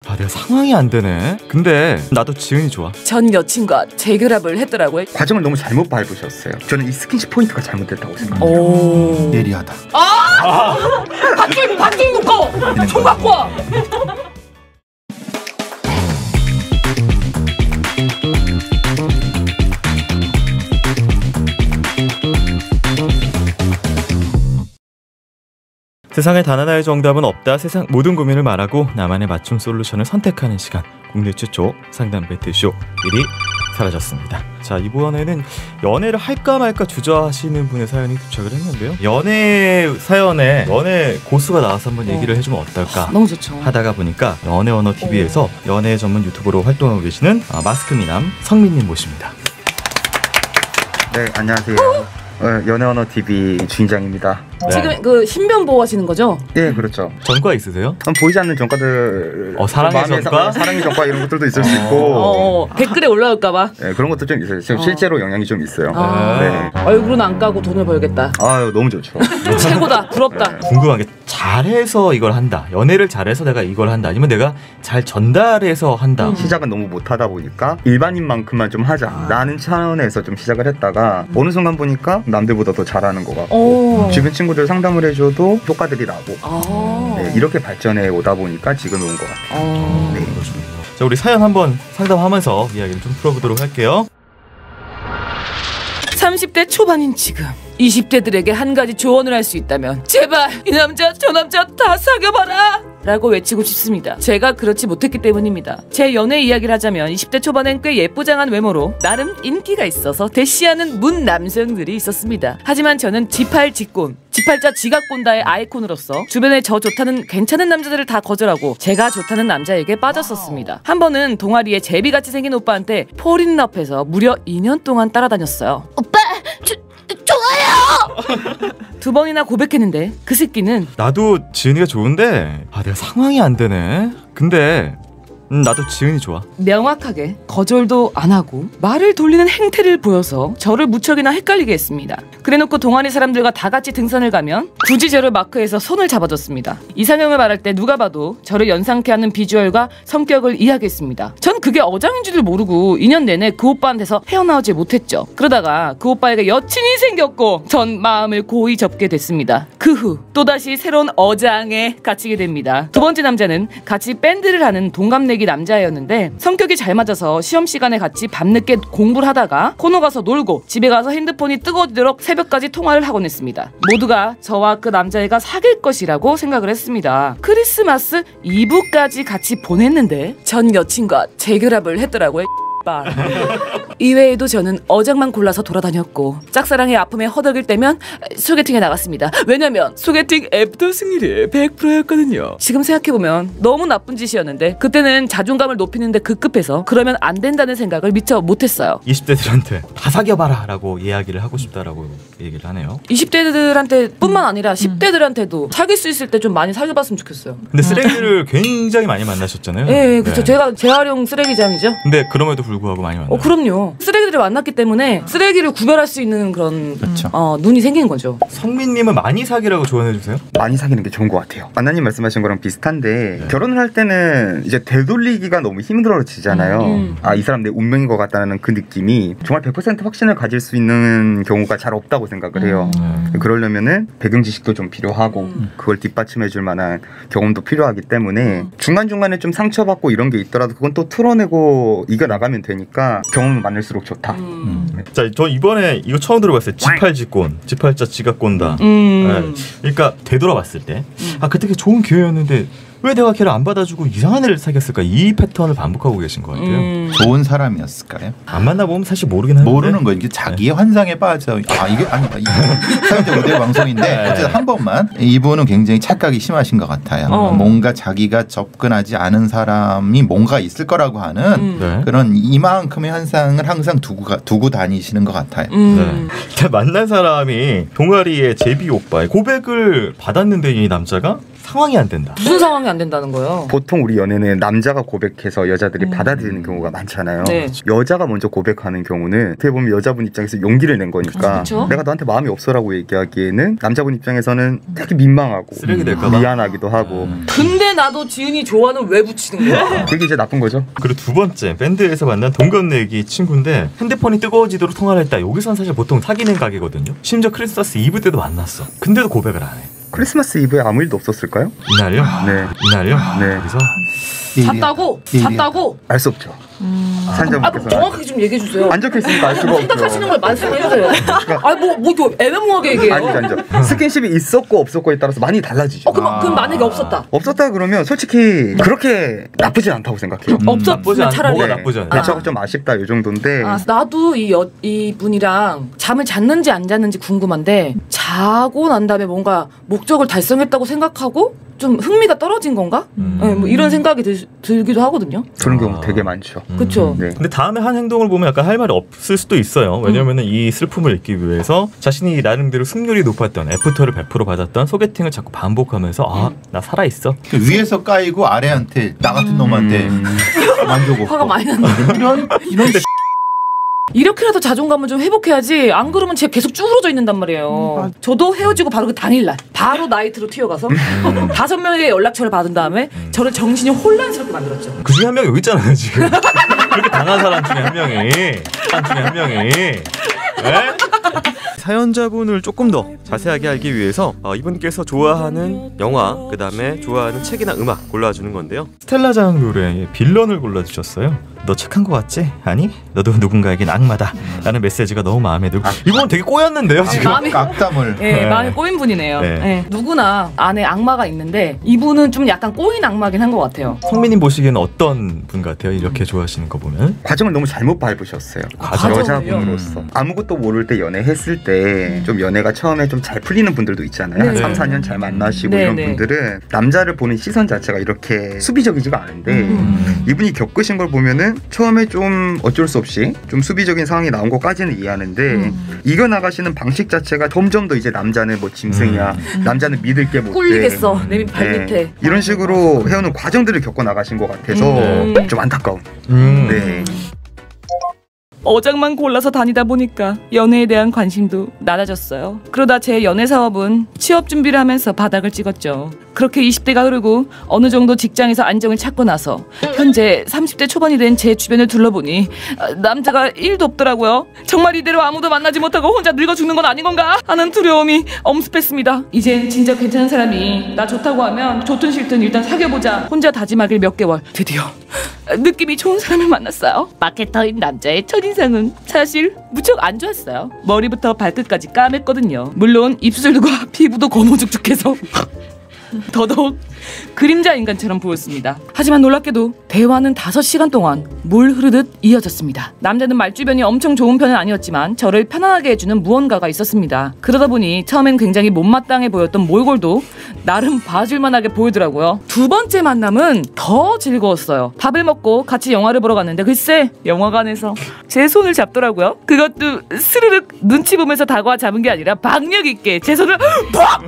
아, 내가 상황이 안 되네. 근데 나도 지은이 좋아. 전 여친과 재결합을 했더라고요. 과정을 너무 잘못 밟으셨어요. 저는 이 스킨십 포인트가 잘못됐다고 생각해요. 오. 예리하다. 반줄 묶어! 총 갖고 와! 세상에 단 하나의 정답은 없다. 세상 모든 고민을 말하고 나만의 맞춤 솔루션을 선택하는 시간. 국내 최초 상담 배틀쇼 1위 사라졌습니다. 자, 이번에는 연애를 할까 말까 주저하시는 분의 사연이 도착을 했는데요. 연애 사연에 연애 고수가 나와서 한번 얘기를 해주면 어떨까 너무 좋죠. 하다가 보니까 연애언어TV에서 연애 전문 유튜버로 활동하고 계시는 마스크미남 성민님 모십니다. 네, 안녕하세요. 연애언어TV 주인장입니다. 네. 지금 그 신변 보호하시는 거죠? 예, 그렇죠. 전과 있으세요? 보이지 않는 전과들, 사랑의 전과? 사랑의 전과 이런 것들도 있을 수 있고 댓글에 올라올까봐. 네, 그런 것도 좀 있어요. 지금 실제로 영향이 좀 있어요. 네. 얼굴은 안 까고 돈을 벌겠다. 아유, 너무 좋죠. 최고다. 부럽다. 궁금한 게 잘해서 이걸 한다. 연애를 잘해서 내가 이걸 한다. 아니면 내가 잘 전달해서 한다. 시작은 너무 못하다 보니까 일반인만큼만 좀 하자라는 차원에서 좀 시작을 했다가 어느 순간 보니까 남들보다 더 잘하는 것 같고 주변 친구들 상담을 해줘도 효과들이 나고 네, 이렇게 발전해 오다 보니까 지금 온 것 같아요. 네. 자, 우리 사연 한번 상담하면서 이야기를 좀 풀어보도록 할게요. 30대 초반인 지금 20대들에게 한 가지 조언을 할 수 있다면 제발 이 남자 저 남자 다 사귀어봐라 라고 외치고 싶습니다. 제가 그렇지 못했기 때문입니다. 제 연애 이야기를 하자면 20대 초반엔 꽤 예쁘장한 외모로 나름 인기가 있어서 대시하는 문 남성들이 있었습니다. 하지만 저는 지팔직곤 지팔자 지각본다의 아이콘으로서 주변에 저 좋다는 괜찮은 남자들을 다 거절하고 제가 좋다는 남자에게 빠졌었습니다. 한 번은 동아리에 제비같이 생긴 오빠한테 폴인럽해서 무려 2년 동안 따라다녔어요. 오빠 좋아요. 2번이나 고백했는데 그 새끼는 나도 지은이가 좋은데 내가 상황이 안 되네. 근데 나도 지은이 좋아. 명확하게 거절도 안 하고 말을 돌리는 행태를 보여서 저를 무척이나 헷갈리게 했습니다. 그래놓고 동아리 사람들과 다 같이 등산을 가면 굳이 저를 마크해서 손을 잡아줬습니다. 이상형을 말할 때 누가 봐도 저를 연상케 하는 비주얼과 성격을 이야기했습니다. 전 그게 어장인 줄을 모르고 2년 내내 그 오빠한테서 헤어나오지 못했죠. 그러다가 그 오빠에게 여친이 생겼고 전 마음을 고이 접게 됐습니다. 그 후 또다시 새로운 어장에 갇히게 됩니다. 두 번째 남자는 같이 밴드를 하는 동갑내기 남자애였는데 성격이 잘 맞아서 시험 시간에 같이 밤늦게 공부를 하다가 코노 가서 놀고 집에 가서 핸드폰이 뜨거워지도록 새벽까지 통화를 하곤 했습니다. 모두가 저와 그 남자애가 사귈 것이라고 생각을 했습니다. 크리스마스 이브까지 같이 보냈는데 전 여친과 재결합을 했더라고요. 이외에도 저는 어장만 골라서 돌아다녔고 짝사랑의 아픔에 허덕일 때면 소개팅에 나갔습니다. 왜냐면 소개팅 앱도 승률이 100%였거든요. 지금 생각해보면 너무 나쁜 짓이었는데 그때는 자존감을 높이는데 급급해서 그러면 안 된다는 생각을 미처 못했어요. 20대들한테 다 사귀어봐라 라고 이야기를 하고 싶다라고 얘기를 하네요. 20대들한테 뿐만 아니라 10대들한테도 사귈 수 있을 때 좀 많이 사귀어봤으면 좋겠어요. 근데 쓰레기를 굉장히 많이 만나셨잖아요. 네, 그렇죠. 제가 재활용 쓰레기장이죠. 근데 그럼에도 불구하고 많이 만나요. 그럼요. 쓰레기들을 만났기 때문에 쓰레기를 구별할 수 있는 그런 눈이 생기는 거죠. 성민님은 많이 사귀라고 조언해주세요? 많이 사귀는 게 좋은 것 같아요. 안나님 말씀하신 거랑 비슷한데 결혼을 할 때는 이제 되돌리기가 너무 힘들어지잖아요. 이 사람 내 운명인 것 같다는 그 느낌이 정말 100% 확신을 가질 수 있는 경우가 잘 없다고 생각을 해요. 그러려면은 배경 지식도 좀 필요하고 그걸 뒷받침해줄 만한 경험도 필요하기 때문에 중간중간에 좀 상처받고 이런 게 있더라도 그건 또 틀어내고 이겨나가면 되니까 경험을 많을수록 좋다. 자, 저 이번에 이거 처음 들어봤어요. 지팔직곤, 지팔자 지각곤다. 네. 그러니까 되돌아봤을 때 그때 좋은 기회였는데 왜 내가 걔를 안 받아주고 이상한 애를 사귀었을까? 이 패턴을 반복하고 계신 것 같아요. 좋은 사람이었을까요? 안 만나보면 사실 모르긴 하는데 모르는 거예요. 이게 자기의 환상에 빠져. 이게 아니다. 사회적 모델 방송인데 어쨌든 한 번만 이분은 굉장히 착각이 심하신 것 같아요. 뭔가 자기가 접근하지 않은 사람이 뭔가 있을 거라고 하는 그런 이만큼의 환상을 항상 두고 다니시는 것 같아요. 만난 사람이 동아리의 제비 오빠의 고백을 받았는데 이 남자가 상황이 안 된다. 무슨 상황이 안 된다는 거예요? 보통 우리 연애는 남자가 고백해서 여자들이 받아들이는 경우가 많잖아요. 네. 여자가 먼저 고백하는 경우는 어떻게 보면 여자분 입장에서 용기를 낸 거니까 그쵸? 내가 너한테 마음이 없어라고 얘기하기에는 남자분 입장에서는 되게 민망하고 쓰레기 될까봐 미안하기도 하고 근데 나도 지은이 좋아는 왜 붙이는 거야? 그게 이제 나쁜 거죠. 그리고 두 번째 밴드에서 만난 동갑내기 친구인데 핸드폰이 뜨거워지도록 통화를 했다. 여기선 사실 보통 사귀는 가게거든요. 심지어 크리스마스 이브 때도 만났어. 근데도 고백을 안 해. 크리스마스 이브에 아무 일도 없었을까요? 이날요? 네. 이날요? 네. 그래서 잤다고? 잤다고? 알 수 없죠. 사연자분께서는 정확하게 좀 얘기해 주세요. 안 적혀있으니까 알 수가 없죠. 생각하시는 걸 말씀해 주세요. 뭐 이렇게 애매모호하게 얘기해요. 아니죠. 스킨십이 있었고 없었고에 따라서 많이 달라지죠. 그럼 만약에 없었다. 없었다 그러면 솔직히 그렇게 나쁘진 않다고 생각해요. 없었으면 차라리. 뭐가 나쁘지 않아. 네, 저거 좀 아쉽다 이 정도인데 나도 이 분이랑 잠을 잤는지 안 잤는지 궁금한데 자고 난 다음에 뭔가 목적을 달성했다고 생각하고 좀 흥미가 떨어진 건가? 네, 뭐 이런 생각이 들기도 하거든요. 그런 경우 되게 많죠. 그렇죠. 네. 근데 다음에 한 행동을 보면 약간 할 말이 없을 수도 있어요. 왜냐면은 이 슬픔을 잊기 위해서 자신이 나름대로 승률이 높았던 애프터를 100% 받았던 소개팅을 자꾸 반복하면서 나 살아있어. 위에서 까이고 아래한테 나 같은 놈한테 만족 없고 화가 많이 난다. 이런 이렇게라도 자존감을 좀 회복해야지. 안 그러면 제가 계속 쭈그러져 있는단 말이에요. 저도 헤어지고 바로 그 당일날 바로 나이트로 튀어가서 5명의 연락처를 받은 다음에 저를 정신이 혼란스럽게 만들었죠. 그 중에 한 명이 여기 있잖아요 지금. 그렇게 당한 사람 중에 한 명이. 네? 사연자분을 조금 더 자세하게 알기 위해서 이분께서 좋아하는 영화, 그 다음에 좋아하는 책이나 음악 골라주는 건데요. 스텔라장 노래의 빌런을 골라주셨어요. 너 착한 거 같지? 아니? 너도 누군가에겐 악마다 라는 메시지가 너무 마음에 들고 이건 되게 꼬였는데요 지금. 마음이 악담을 네, 마음이 꼬인 분이네요. 네. 네. 누구나 안에 악마가 있는데 이분은 좀 약간 꼬인 악마긴 한 것 같아요. 성민님 보시기에는 어떤 분 같아요? 이렇게 좋아하시는 거 보면. 과정을 너무 잘못 밟으셨어요. 과정을요? 여자분으로서 아무것도 모를 때 연애했을 때 좀 연애가 처음에 좀 잘 풀리는 분들도 있잖아요. 한 네. 3, 4년 잘 만나시고 네, 이런 네. 분들은 남자를 보는 시선 자체가 이렇게 수비적이지가 않은데 이분이 겪으신 걸 보면은 처음에 좀 어쩔 수 없이 좀 수비적인 상황이 나온 것까지는 이해하는데 이겨나가시는 방식 자체가 점점 더 이제 남자는 뭐 짐승이야, 남자는 믿을 게 못돼, 꿀리겠어 내 발밑에. 이런 식으로 해오는 과정들을 겪어 나가신 것 같아서 좀 안타까운. 네. 어장만 골라서 다니다 보니까 연애에 대한 관심도 낮아졌어요. 그러다 제 연애 사업은 취업 준비를 하면서 바닥을 찍었죠. 그렇게 20대가 흐르고 어느 정도 직장에서 안정을 찾고 나서 현재 30대 초반이 된 제 주변을 둘러보니 남자가 1도 없더라고요. 정말 이대로 아무도 만나지 못하고 혼자 늙어 죽는 건 아닌 건가 하는 두려움이 엄습했습니다. 이젠 진짜 괜찮은 사람이 나 좋다고 하면 좋든 싫든 일단 사귀어보자. 혼자 다짐하길 몇 개월. 드디어 느낌이 좋은 사람을 만났어요. 마케터인 남자의 첫인상은 사실 무척 안 좋았어요. 머리부터 발끝까지 까맸거든요. 물론 입술과 피부도 거무죽죽해서 더더욱 그림자 인간처럼 보였습니다. 하지만 놀랍게도 대화는 5시간 동안 물 흐르듯 이어졌습니다. 남자는 말주변이 엄청 좋은 편은 아니었지만 저를 편안하게 해주는 무언가가 있었습니다. 그러다 보니 처음엔 굉장히 못마땅해 보였던 몰골도 나름 봐줄만하게 보이더라고요. 두 번째 만남은 더 즐거웠어요. 밥을 먹고 같이 영화를 보러 갔는데 글쎄 영화관에서 제 손을 잡더라고요. 그것도 스르륵 눈치 보면서 다가와 잡은 게 아니라 박력 있게 제 손을 팍!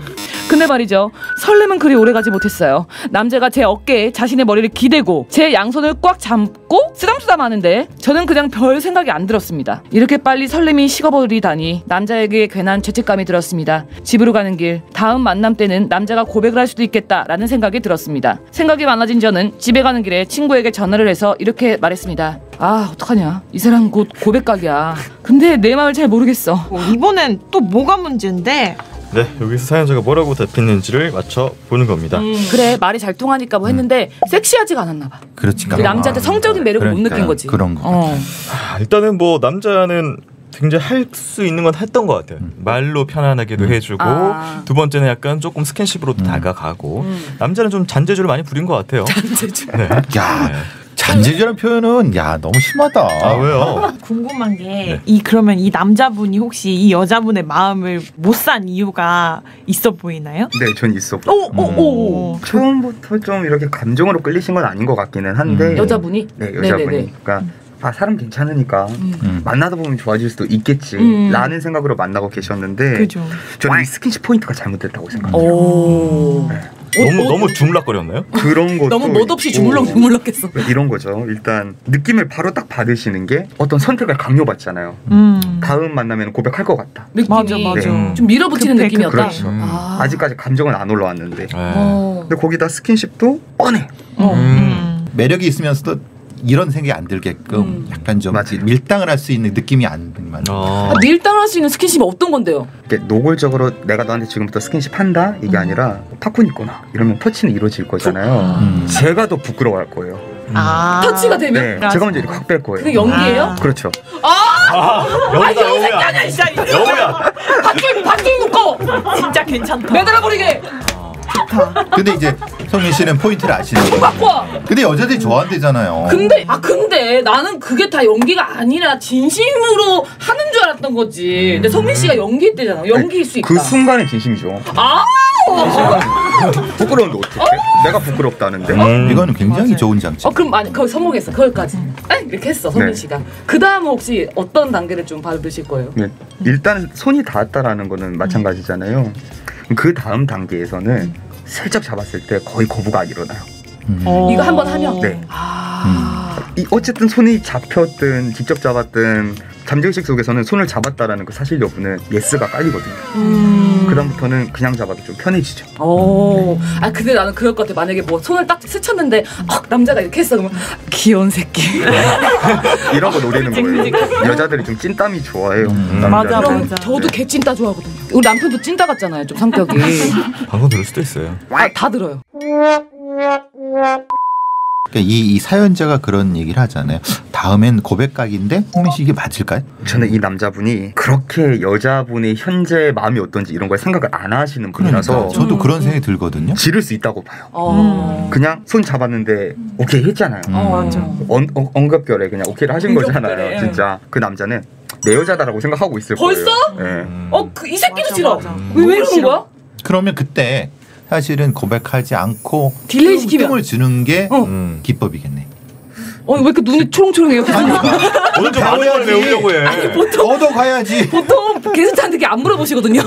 근데 말이죠, 설렘은 그리 오래가지 못했어요. 남자가 제 어깨에 자신의 머리를 기대고 제 양손을 꽉 잡고 쓰담쓰담 하는데 저는 그냥 별 생각이 안 들었습니다. 이렇게 빨리 설렘이 식어버리다니 남자에게 괜한 죄책감이 들었습니다. 집으로 가는 길 다음 만남 때는 남자가 고백을 할 수도 있겠다라는 생각이 들었습니다. 생각이 많아진 저는 집에 가는 길에 친구에게 전화를 해서 이렇게 말했습니다. 아 어떡하냐, 이 사람 곧 고백각이야. 근데 내 마음을 잘 모르겠어. 이번엔 또 뭐가 문제인데? 네, 여기서 사연자가 뭐라고 답했는지를 맞춰보는 겁니다. 그래 말이 잘 통하니까 뭐 했는데 섹시하지가 않았나 봐. 그렇지. 그 남자한테 성적인 매력을 못 그러니까요. 느낀 거지. 그런 거. 일단은 뭐 남자는 굉장히 할 수 있는 건 했던 것 같아요. 말로 편안하게도 해주고 두 번째는 약간 조금 스킨십으로도 다가가고 남자는 좀 잔재주를 많이 부린 것 같아요. 잔재주. 네. 야, 네. 잔재주라는 표현은 야 너무 심하다. 아 왜요? 궁금한 게 네. 그러면 이 남자분이 혹시 이 여자분의 마음을 못 산 이유가 있어 보이나요? 네, 전 있었고 처음부터 좀 이렇게 감정으로 끌리신 건 아닌 것 같기는 한데 여자분이? 네, 여자분이. 네네네. 그러니까 사람 괜찮으니까 만나다 보면 좋아질 수도 있겠지 라는 생각으로 만나고 계셨는데 그죠. 저는 이 스킨십 포인트가 잘못됐다고 생각해요. 오. 네. 너무 주물럭거렸나요? 그런 것도 너무 멋없이 있고 주물럭주물럭했어. 이런 거죠. 일단 느낌을 바로 딱 받으시는 게 어떤 선택을 강요받잖아요. 다음 만나면 고백할 것 같다. 느낌이 맞아. 네. 좀 밀어붙이는 급해, 느낌이었다. 그렇죠. 아직까지 감정은 안 올라왔는데 근데 거기다 스킨십도 뻔해. 매력이 있으면서도 이런 생각이 안 들게끔 약간 좀 맞아요. 밀당을 할 수 있는 느낌이 안 들만. 밀당할 수 있는 스킨십이 어떤 건데요? 이렇게 노골적으로 내가 너한테 지금부터 스킨십 한다 이게 아니라 팝콘 있구나 이러면 터치는 이루어질 거잖아요. 제가 더 부끄러워할 거예요. 터치가 되면? 네, 제가 먼저 이렇게 확 뺄 거예요. 그게 연기예요? 그렇죠. 여우야. 여우야. 박빙 묶어! 진짜 괜찮다. 매달아버리게! 근데 이제 성민 씨는 포인트를 아시는 거예요. 바꿔! 근데 여자들이 좋아한대잖아요. 근데 나는 그게 다 연기가 아니라 진심으로 하는 줄 알았던 거지. 근데 성민 씨가 연기했대잖아. 연기일 수 있다. 그 순간에 진심이죠. 부끄러운데 어떡해? 내가 부끄럽다는데. 이거는 굉장히 좋은 장점. 그럼 거기 성공했어. 거기까지. 이렇게 했어 성민 씨가. 그 다음 혹시 어떤 단계를 좀 밟으실 거예요? 네, 일단 손이 닿았다라는 거는 마찬가지잖아요. 그 다음 단계에서는 슬쩍 잡았을 때 거의 거부가 안 일어나요. 이거 한번 하면? 네. 어쨌든 손이 잡혔든 직접 잡았든 잠재의식 속에서는 손을 잡았다라는 그 사실 여부는 예스가 깔리거든요. 그 다음부터는 그냥 잡아도 좀 편해지죠. 근데 나는 그럴 것 같아. 만약에 뭐 손을 딱 스쳤는데 남자가 이렇게 했어 그러면 귀여운 새끼 이런 거 노리는 거예요. 여자들이 좀 찐땀이 좋아해요. 맞아. 그럼 저도 개 찐따 좋아하거든요. 우리 남편도 찐따 같잖아요. 좀 성격이. 방송 들을 수도 있어요. 다 들어요. 그러니까 이 사연자가 그런 얘기를 하잖아요. 다음엔 고백각인데 홍민 씨 이게 맞을까요? 저는 이 남자분이 그렇게 여자분의 현재 마음이 어떤지 이런 걸 생각을 안 하시는 분이라서 그러니까 저도 그런 생각이 들거든요. 지를 수 있다고 봐요. 그냥 손 잡았는데 오케이 했잖아요. 맞아. 언급결에 그냥 오케이를 하신 언급결에. 거잖아요. 진짜 그 남자는 내 여자다라고 생각하고 있을 벌써? 거예요. 네. 이 새끼도 맞아, 싫어. 맞아. 왜 이러는 거야? 그러면 그때 사실은 고백하지 않고 딜레이 시키면. 을 주는 게 기법이겠네. 왜 이렇게 눈이 초롱초롱해요? 오늘 좀 많은 걸 배우려고 해. 얻어가야지. 보통 게스트한테 이렇게 안 물어보시거든요.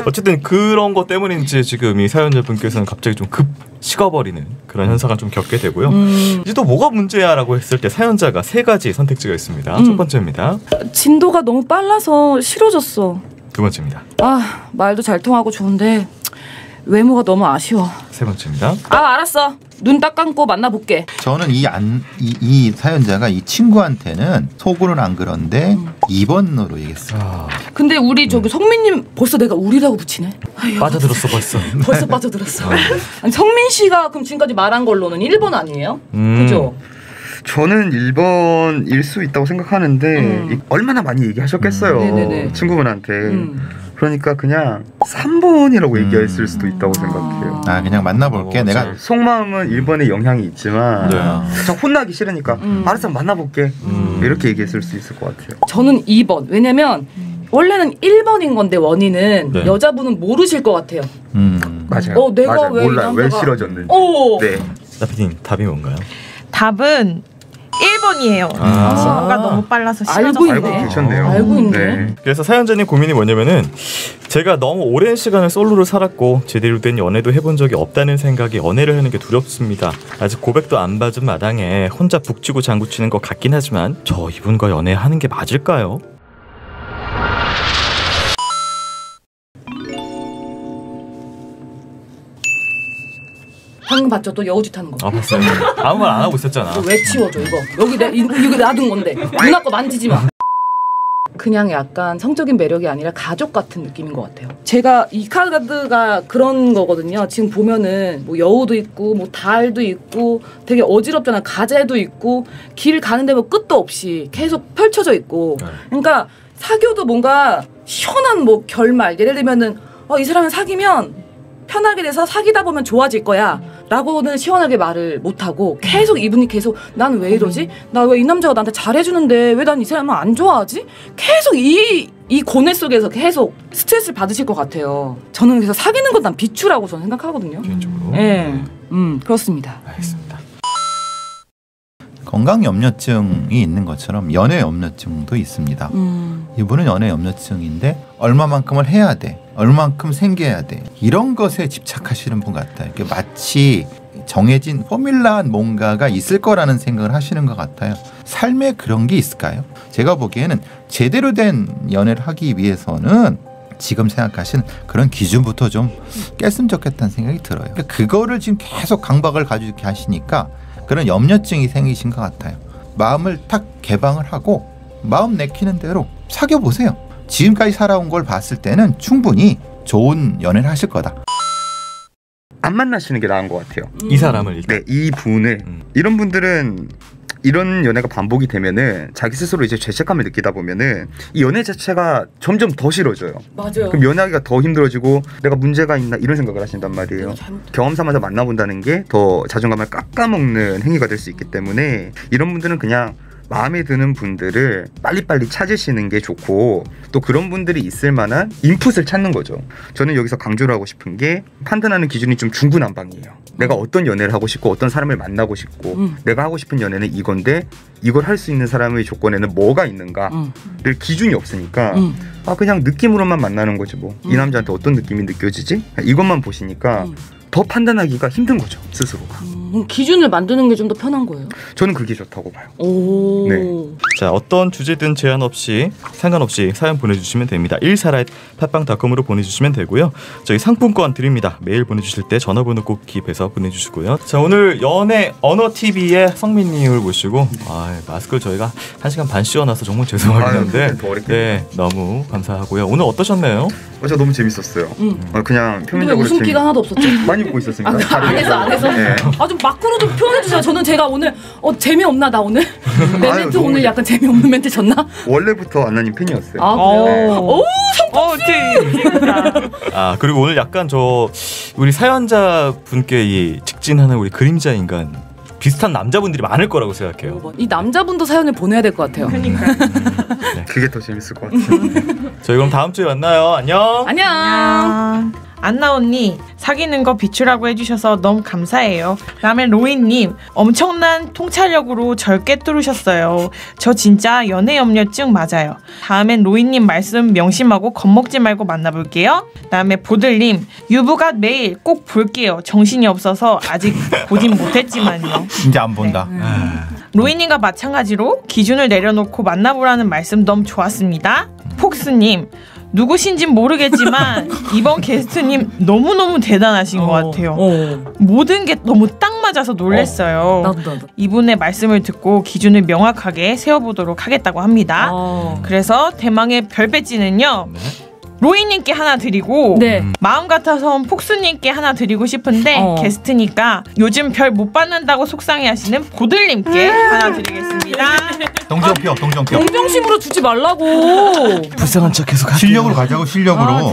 어쨌든 그런 것 때문인지 지금 이 사연자분께서는 갑자기 좀 급 식어버리는 그런 현상을 좀 겪게 되고요. 이제 또 뭐가 문제야라고 했을 때 사연자가 3가지 선택지가 있습니다. 첫 번째입니다. 진도가 너무 빨라서 싫어졌어. 두 번째입니다. 말도 잘 통하고 좋은데 외모가 너무 아쉬워. 세 번째입니다. 알았어. 눈 딱 감고 만나볼게. 저는 이 사연자가 이 친구한테는 속으로는 안 그런데 2번으로 얘기했어요. 근데 우리 저기 성민님 벌써 내가 우리라고 붙이네. 빠져들었어 벌써. 벌써 빠져들었어. 아니, 성민 씨가 그럼 지금까지 말한 걸로는 1번 아니에요? 그죠? 저는 1번일 수 있다고 생각하는데 얼마나 많이 얘기하셨겠어요. 네네네. 친구분한테. 그러니까 그냥 3번이라고 얘기했을 수도 있다고 생각해요. 그냥 만나볼게. 내가 속마음은 1번에 영향이 있지만 네. 저 혼나기 싫으니까 알았어 만나볼게 이렇게 얘기했을 수 있을 것 같아요. 저는 2번. 왜냐면 원래는 1번인 건데 원인은 네. 여자분은 모르실 것 같아요. 맞아요. 내가 맞아요. 왜 몰라요. 왜 남자가- 싫어졌는지. 네. 나피디님 답이 뭔가요? 답은 1번이에요. 친구가 너무 빨라서 알고 싫어졌어. 있네. 알고 계셨네요. 알고 있네. 그래서 사연자님 고민이 뭐냐면은 제가 너무 오랜 시간을 솔로로 살았고 제대로 된 연애도 해본 적이 없다는 생각에 연애를 하는 게 두렵습니다. 아직 고백도 안 받은 마당에 혼자 북치고 장구치는 것 같긴 하지만 저 이분과 연애하는 게 맞을까요? 방금 봤죠? 또 여우짓 하는 거. 봤어요. 아무 말 안 하고 있었잖아. 이거 왜 치워줘 이거. 여기 이거 놔둔 건데. 누나 거 만지지 마. 그냥 약간 성적인 매력이 아니라 가족 같은 느낌인 것 같아요. 제가 이 카드가 그런 거거든요. 지금 보면은 뭐 여우도 있고 뭐 달도 있고 되게 어지럽잖아. 가재도 있고 길 가는데 뭐 끝도 없이 계속 펼쳐져 있고. 그러니까 사귀어도 뭔가 시원한 뭐 결말. 예를 들면은 이 사람을 사귀면 편하게 돼서 사귀다 보면 좋아질 거야 라고는 시원하게 말을 못하고 계속 이분이 계속 난 왜 이러지? 나 왜 이 남자가 나한테 잘해주는데 왜 난 이 사람을 안 좋아하지? 계속 이 고뇌 속에서 계속 스트레스를 받으실 것 같아요. 저는 그래서 사귀는 건 난 비추라고 저는 생각하거든요. 개인적으로. 네, 그렇습니다. 알겠습니다. 건강 염려증이 있는 것처럼 연애 염려증도 있습니다. 이분은 연애 염려증인데 얼마만큼을 해야 돼. 얼만큼 생겨야 돼. 이런 것에 집착하시는 분 같아요. 마치 정해진 포뮬라한 뭔가가 있을 거라는 생각을 하시는 것 같아요. 삶에 그런 게 있을까요? 제가 보기에는 제대로 된 연애를 하기 위해서는 지금 생각하신 그런 기준부터 좀 깼으면 좋겠다는 생각이 들어요. 그러니까 그거를 지금 계속 강박을 가지고 이렇게 하시니까 그런 염려증이 생기신 것 같아요. 마음을 탁 개방을 하고 마음 내키는 대로 사귀어 보세요. 지금까지 살아온 걸 봤을 때는 충분히 좋은 연애를 하실 거다. 안 만나시는 게 나은 것 같아요. 이 사람을 일단. 네, 이 분을. 이런 분들은 이런 연애가 반복이 되면은 자기 스스로 이제 죄책감을 느끼다 보면은 이 연애 자체가 점점 더 싫어져요. 맞아요. 그럼 연애하기가 더 힘들어지고 내가 문제가 있나 이런 생각을 하신단 말이에요. 경험 삼아서 만나본다는 게 더 자존감을 깎아먹는 행위가 될 수 있기 때문에 이런 분들은 그냥 마음에 드는 분들을 빨리빨리 찾으시는 게 좋고, 또 그런 분들이 있을 만한 인풋을 찾는 거죠. 저는 여기서 강조를 하고 싶은 게 판단하는 기준이 좀 중구난방이에요. 내가 어떤 연애를 하고 싶고 어떤 사람을 만나고 싶고 내가 하고 싶은 연애는 이건데 이걸 할 수 있는 사람의 조건에는 뭐가 있는가를 기준이 없으니까 그냥 느낌으로만 만나는 거지 뭐. 이 남자한테 어떤 느낌이 느껴지지? 이것만 보시니까 더 판단하기가 힘든 거죠, 스스로가. 기준을 만드는 게 좀 더 편한 거예요? 저는 그게 좋다고 봐요. 오. 네. 자, 어떤 주제든 제한 없이 상관없이 사연 보내주시면 됩니다. 148팟빵닷컴으로 보내주시면 되고요. 저희 상품권 드립니다. 메일 보내주실 때 전화번호 꼭 기입해서 보내주시고요. 자, 오늘 연애 언어TV의 성민님을 모시고 마스크를 저희가 1시간 반 씌워놔서 정말 죄송하긴 한데 네, 너무 감사하고요. 오늘 어떠셨나요? 저 너무 재밌었어요. 그냥 평균적으로 웃음기가 하나도 없었죠? 많이 보고 있었습니다. 안에서. 네. 좀 밖으로 좀 표현해주세요. 저는 제가 오늘 재미없나 나 오늘? 내 멘트 오늘 너무 약간 재미없는 멘트 졌나? 원래부터 안나님 팬이었어요. 그래요? 오, 그리고 오늘 약간 우리 사연자 분께 이 직진하는 우리 그림자 인간 비슷한 남자분들이 많을 거라고 생각해요. 이 남자분도 사연을 보내야 될 것 같아요. 그러니까. 네. 그게 더 재밌을 것 같아요. 저희 그럼 다음 주에 만나요. 안녕. 안녕. 안나 언니 사귀는 거 비추라고 해주셔서 너무 감사해요. 다음에 로이님 엄청난 통찰력으로 절 꿰뚫으셨어요. 저 진짜 연애 염려증 맞아요. 다음엔 로이님 말씀 명심하고 겁먹지 말고 만나볼게요. 다음에 보들님 유부가 매일 꼭 볼게요. 정신이 없어서 아직 보진 못했지만요. 이제 안 본다. 로이님과 마찬가지로 기준을 내려놓고 만나보라는 말씀 너무 좋았습니다. 폭스님 누구신진 모르겠지만 이번 게스트님 너무너무 대단하신 것 같아요. 모든 게 너무 딱 맞아서 놀랐어요. 나도. 이분의 말씀을 듣고 기준을 명확하게 세워보도록 하겠다고 합니다. 그래서 대망의 별배지는요. 로이님께 하나 드리고 마음 같아서 폭스님께 하나 드리고 싶은데 게스트니까 요즘 별 못 받는다고 속상해하시는 보들님께 하나 드리겠습니다. 동정표. 동정심으로 주지 말라고. 불쌍한 척 계속 할게요. 실력으로 가자고, 실력으로.